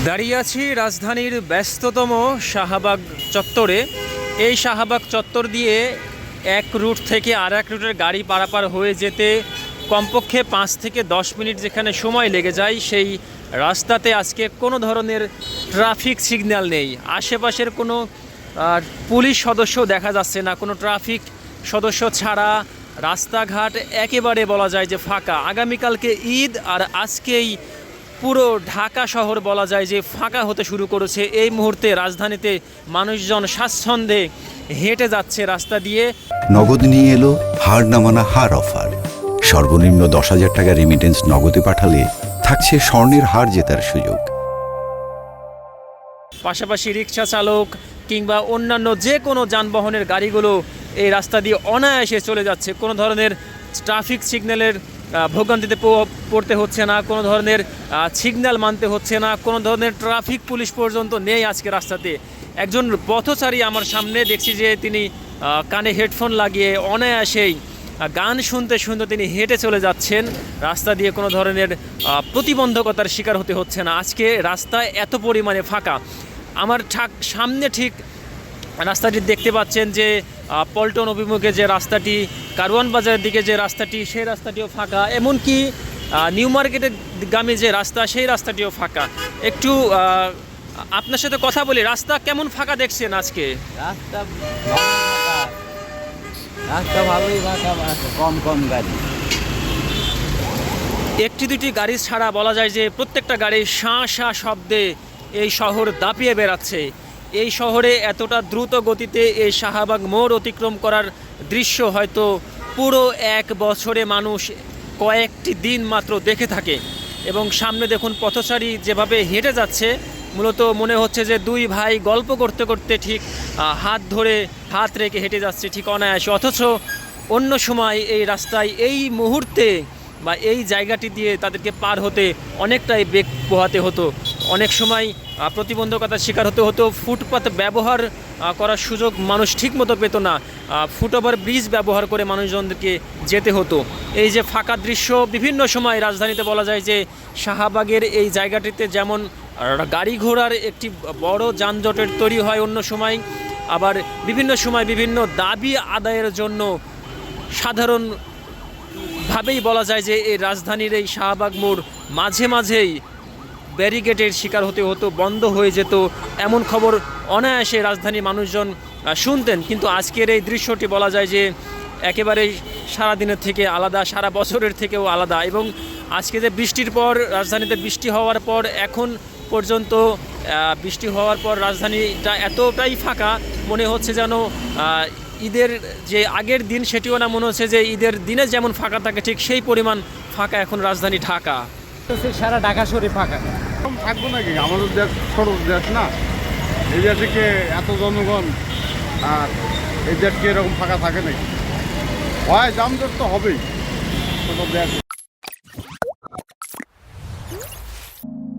দাঁড়িয়ে আছি রাজধানীর ব্যস্ততম শাহবাগ চত্বরে। এই শাহবাগ চত্বর দিয়ে এক রুট থেকে আর এক রুটের গাড়ি পারাপার হয়ে যেতে কমপক্ষে 5 থেকে 10 মিনিট যেখানে সময় লেগে যায়, সেই রাস্তাতে আজকে কোনো ধরনের ট্রাফিক সিগন্যাল নেই। আশেপাশের কোনো পুলিশ সদস্য দেখা যাচ্ছে না। কোনো ট্রাফিক সদস্য ছাড়া রাস্তাঘাট একেবারে বলা যায় যে ফাঁকা। আগামীকালকে ঈদ, আর আজকেই পুরো ঢাকা শহর বলা যায় যে ফাঁকা হতে শুরু করেছে। এই মুহূর্তে রাজধানীতে মানুষজন স্বাচ্ছন্দ্যে হেঁটে যাচ্ছে রাস্তা দিয়ে। নগদ নিয়ে এলো হার না মানা হার অফার। সর্বনিম্ন 10,000 টাকা রেমিটেন্স নগদে পাঠালে থাকছে স্বর্ণের হার জেতার সুযোগ। পাশাপাশি রিক্সা চালক কিংবা অন্যান্য যে কোনো যানবাহনের গাড়িগুলো এই রাস্তা দিয়ে অনায়াসে চলে যাচ্ছে। কোনো ধরনের ট্রাফিক সিগন্যালের ভোগান্তিতে পড়তে হচ্ছে না, কোনো ধরনের সিগন্যাল মানতে হচ্ছে না, কোনো ধরনের ট্রাফিক পুলিশ পর্যন্ত নেই আজকে রাস্তাতে। একজন পথচারী আমার সামনে দেখছি যে তিনি কানে হেডফোন লাগিয়ে অনায়াসেই গান শুনতে শুনতে তিনি হেঁটে চলে যাচ্ছেন রাস্তা দিয়ে। কোনো ধরনের প্রতিবন্ধকতার শিকার হতে হচ্ছে না। আজকে রাস্তা এত পরিমাণে ফাঁকা। আমার সামনে ঠিক রাস্তাটি দেখতে পাচ্ছেন যে পল্টন অভিমুখে যে রাস্তাটি, কারওয়ান বাজারের দিকে যে রাস্তাটি, সেই রাস্তাটিও ফাঁকা। এমনকি নিউ মার্কেটের গামী যে রাস্তা, সেই রাস্তাটিও ফাঁকা। একটু আপনার সাথে কথা বলি, রাস্তা কেমন ফাঁকা দেখছেন আজকে? রাস্তা ভালোই ফাঁকা, কম কম গাড়ি। একটি দুটি গাড়ি ছাড়া বলা যায় যে প্রত্যেকটা গাড়ি শাঁ শাঁ শব্দে এই শহর দাপিয়ে বেড়াচ্ছে। এই শহরে এতটা দ্রুত গতিতে এই শাহবাগ মোড় অতিক্রম করার দৃশ্য হয়তো পুরো এক বছরে মানুষ কয়েকটি দিন মাত্র দেখে থাকে। এবং সামনে দেখুন পথচারী যেভাবে হেঁটে যাচ্ছে, মূলত মনে হচ্ছে যে দুই ভাই গল্প করতে করতে ঠিক হাত ধরে হাত রেখে হেঁটে যাচ্ছে ঠিক অনায়াসে। অথচ অন্য সময় এই রাস্তায় এই মুহূর্তে বা এই জায়গাটি দিয়ে তাদেরকে পার হতে অনেকটাই বেগ পোহাতে হতো। অনেক সময় প্রতিবন্ধকতার শিকার হতে হতো। ফুটপাত ব্যবহার করার সুযোগ মানুষ ঠিকমতো পেত না। ফুটওভার ব্রিজ ব্যবহার করে মানুষজনদেরকে যেতে হতো। এই যে ফাঁকা দৃশ্য, বিভিন্ন সময় রাজধানীতে বলা যায় যে শাহবাগের এই জায়গাটিতে যেমন গাড়ি ঘোড়ার একটি বড় যানজটের তৈরি হয়, অন্য সময় আবার বিভিন্ন সময় বিভিন্ন দাবি আদায়ের জন্য সাধারণভাবেই বলা যায় যে এই রাজধানীর এই শাহবাগ মোড় মাঝে মাঝেই ব্যারিকেডের শিকার হতে হতো, বন্ধ হয়ে যেত। এমন খবর অনায়াসে রাজধানীর মানুষজন শুনতেন। কিন্তু আজকের এই দৃশ্যটি বলা যায় যে একেবারেই সারাদিনের থেকে আলাদা, সারা বছরের থেকেও আলাদা। এবং আজকে যে বৃষ্টির পর রাজধানীতে বৃষ্টি হওয়ার পর এখন পর্যন্ত বৃষ্টি হওয়ার পর রাজধানীটা এতটাই ফাঁকা, মনে হচ্ছে যেন ঈদের যে আগের দিন সেটিও না, মনে হচ্ছে যে ঈদের দিনে যেমন ফাঁকা থাকে ঠিক সেই পরিমাণ ফাঁকা এখন রাজধানী ঢাকা। সারা ঢাকা শরীর ফাঁকা থাকবো নাকি? আমাদের দেশ ছোট দেশ না, এই দেশে কি এত জনগণ, আর এই দেশ কি এরকম ফাঁকা থাকে নাকি? হয় যানজট তো হবেই, ছোটো দেশ।